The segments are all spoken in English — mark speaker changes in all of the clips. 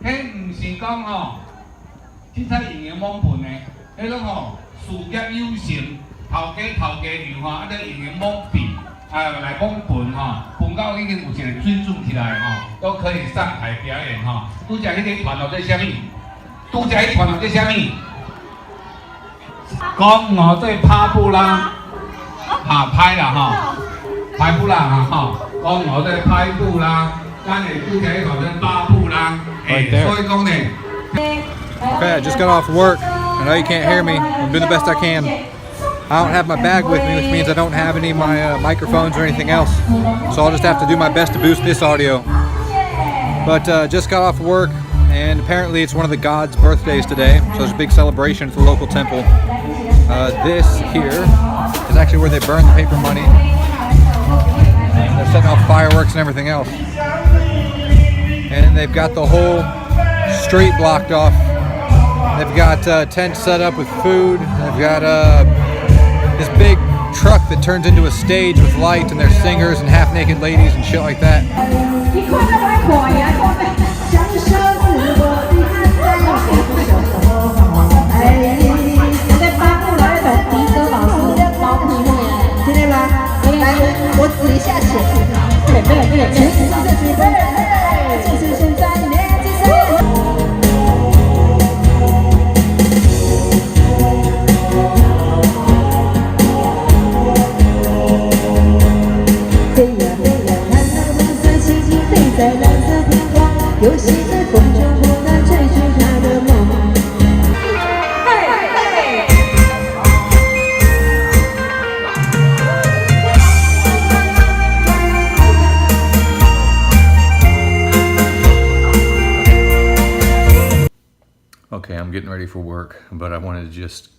Speaker 1: 迄唔是讲吼，凊彩营营猛喷的，迄种吼事业有成，头家娘吼，啊，咧营营猛比，来猛喷吼，喷到已经有一个水准起来吼，都可以上台表演吼。拄则迄个团号叫啥物？拄则迄团号叫啥物？讲我对帕布拉，拍啦吼，拍布拉吼，讲我对拍布拉，咱会拄则迄个叫巴布拉，所以讲呢。
Speaker 2: Okay, I just got off work. I know you can't hear me. I'm doing the best I can. I don't have my bag with me, which means I don't have any of my microphones or anything else. So I'll just have to do my best to boost this audio. But just got off work, and apparently it's one of the gods' birthdays today. So there's a big celebration at the local temple. This here is actually where they burn the paper money. They're setting off fireworks and everything else. And they've got the whole street blocked off. They've got tents set up with food. They've got this big truck that turns into a stage with lights, and there's singers and half-naked ladies and shit like that. Okay, I'm getting ready for work, but I wanted to just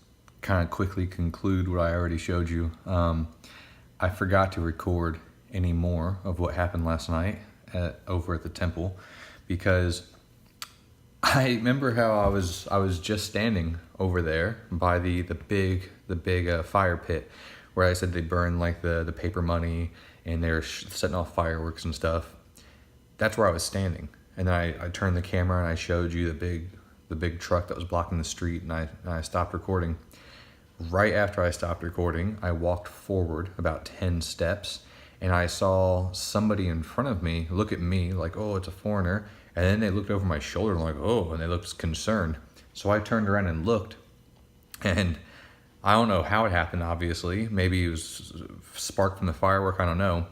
Speaker 2: kind of quickly conclude what I already showed you. I forgot to record any more of what happened last night over at the temple, because I remember how I was just standing over there by the big fire pit where I said they burn like the paper money and they're setting off fireworks and stuff. That's where I was standing, and then I turned the camera and I showed you the big truck that was blocking the street, and I stopped recording. Right after I stopped recording, I walked forward about 10 steps, and I saw somebody in front of me look at me like, oh, it's a foreigner, and then they looked over my shoulder and like, oh, and they looked concerned. So I turned around and looked, and I don't know how it happened, obviously. Maybe it was spark from the firework, I don't know.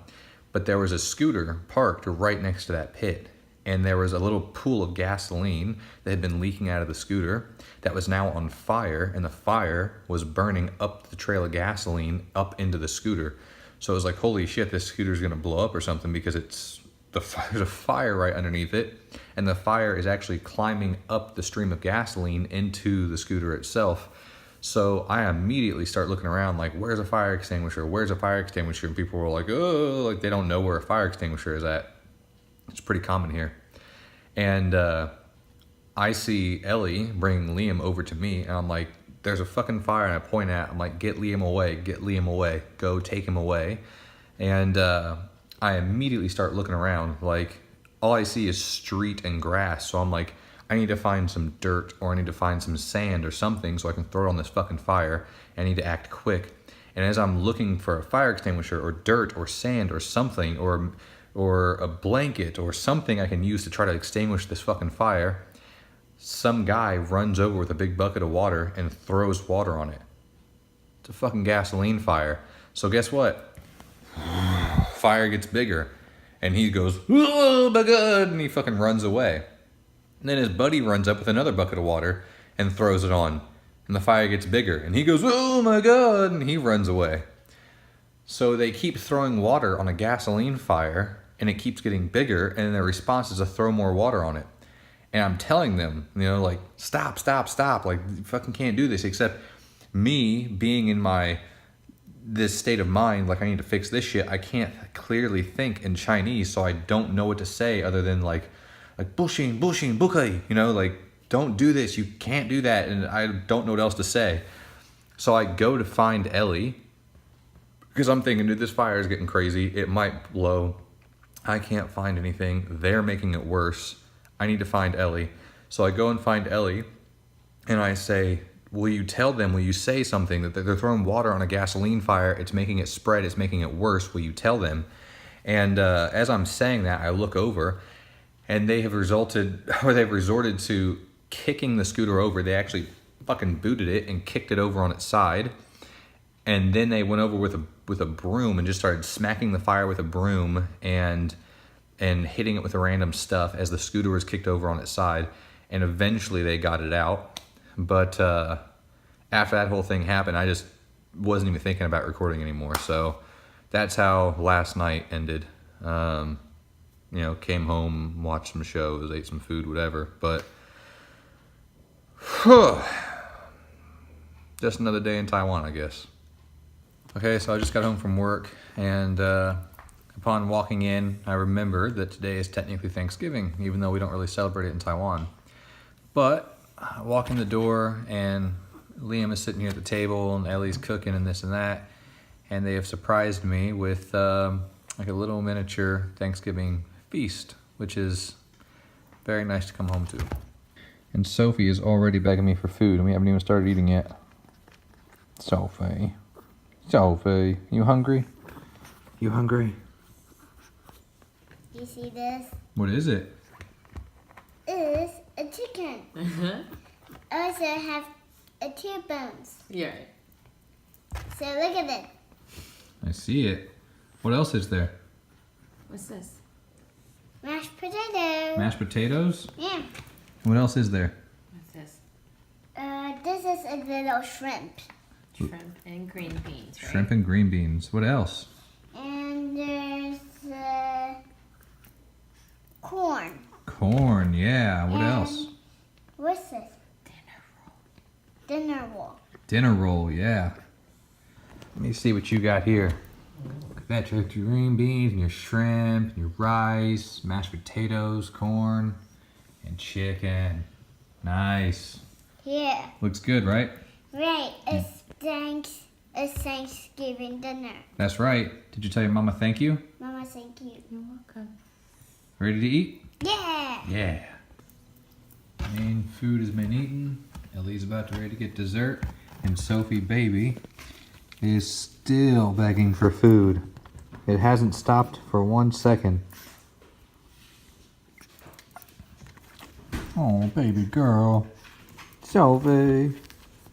Speaker 2: But there was a scooter parked right next to that pit, and there was a little pool of gasoline that had been leaking out of the scooter that was now on fire, and the fire was burning up the trail of gasoline up into the scooter. So it was like, holy shit, this scooter's gonna blow up or something, because there's a fire right underneath it, and the fire is actually climbing up the stream of gasoline into the scooter itself. So I immediately start looking around like, where's a fire extinguisher? Where's a fire extinguisher? And people were like, oh, like they don't know where a fire extinguisher is at. It's pretty common here. And I see Ellie bringing Liam over to me, and I'm like, there's a fucking fire, and I point at, I'm like, get Liam away, go take him away. And I immediately start looking around, like all I see is street and grass. So I'm like, I need to find some dirt, or I need to find some sand or something so I can throw it on this fucking fire. I need to act quick. And as I'm looking for a fire extinguisher or dirt or sand or something, or a blanket or something I can use to try to extinguish this fucking fire, some guy runs over with a big bucket of water and throws water on it. It's a fucking gasoline fire. So guess what? Fire gets bigger, and he goes, oh my god, and he fucking runs away. And then his buddy runs up with another bucket of water and throws it on, and the fire gets bigger, and he goes, oh my god, and he runs away. So they keep throwing water on a gasoline fire, and it keeps getting bigger, and their response is to throw more water on it. And I'm telling them, you know, like, stop, like, you fucking can't do this. Except me being in this state of mind, like, I need to fix this shit, I can't clearly think in Chinese, so I don't know what to say other than like bushing, bukai, you know, like, don't do this, you can't do that, and I don't know what else to say. So I go to find Ellie, because I'm thinking, dude, this fire is getting crazy, it might blow. I can't find anything, they're making it worse. I need to find Ellie. So I go and find Ellie, and I say, will you tell them, will you say something, that they're throwing water on a gasoline fire, it's making it spread, it's making it worse, will you tell them? And as I'm saying that, I look over, and they've resorted to kicking the scooter over. They actually fucking booted it and kicked it over on its side. And then they went over with a broom and just started smacking the fire with a broom and hitting it with random stuff as the scooter was kicked over on its side. And eventually they got it out. But after that whole thing happened, I just wasn't even thinking about recording anymore. So that's how last night ended. You know, came home, watched some shows, ate some food, whatever. But just another day in Taiwan, I guess. Okay, so I just got home from work, and upon walking in, I remembered that today is technically Thanksgiving, even though we don't really celebrate it in Taiwan. But I walk in the door, and Liam is sitting here at the table, and Ellie's cooking and this and that, and they have surprised me with like a little miniature Thanksgiving feast, which is very nice to come home to. And Sophie is already begging me for food, and we haven't even started eating yet. Sophie, you hungry? You hungry?
Speaker 3: You see this?
Speaker 2: What is it?
Speaker 3: It's a chicken. Also have two bones.
Speaker 4: Yeah.
Speaker 3: So look at it.
Speaker 2: I see it. What else is there?
Speaker 4: What's this?
Speaker 3: Mashed potato.
Speaker 2: Mashed potatoes?
Speaker 3: Yeah.
Speaker 2: What else is there?
Speaker 4: What's this?
Speaker 3: This is a little shrimp.
Speaker 4: Shrimp and green beans, right?
Speaker 2: Shrimp and green beans. What else?
Speaker 3: And there's corn.
Speaker 2: Corn, yeah. What
Speaker 3: And
Speaker 2: else?
Speaker 3: What's this? Dinner roll.
Speaker 2: Dinner roll, yeah. Let me see what you got here. Look at that, your green beans and your shrimp, and your rice, mashed potatoes, corn, and chicken. Nice.
Speaker 3: Yeah.
Speaker 2: Looks good, right?
Speaker 3: Right. It's Thanksgiving dinner.
Speaker 2: That's right. Did you tell your mama thank you?
Speaker 3: Mama, thank you.
Speaker 4: You're welcome.
Speaker 2: Ready to eat?
Speaker 3: Yeah.
Speaker 2: Yeah. Main food has been eaten. Ellie's about to ready to get dessert. And Sophie baby is still begging for food. It hasn't stopped for 1 second. Oh, baby girl. Sophie.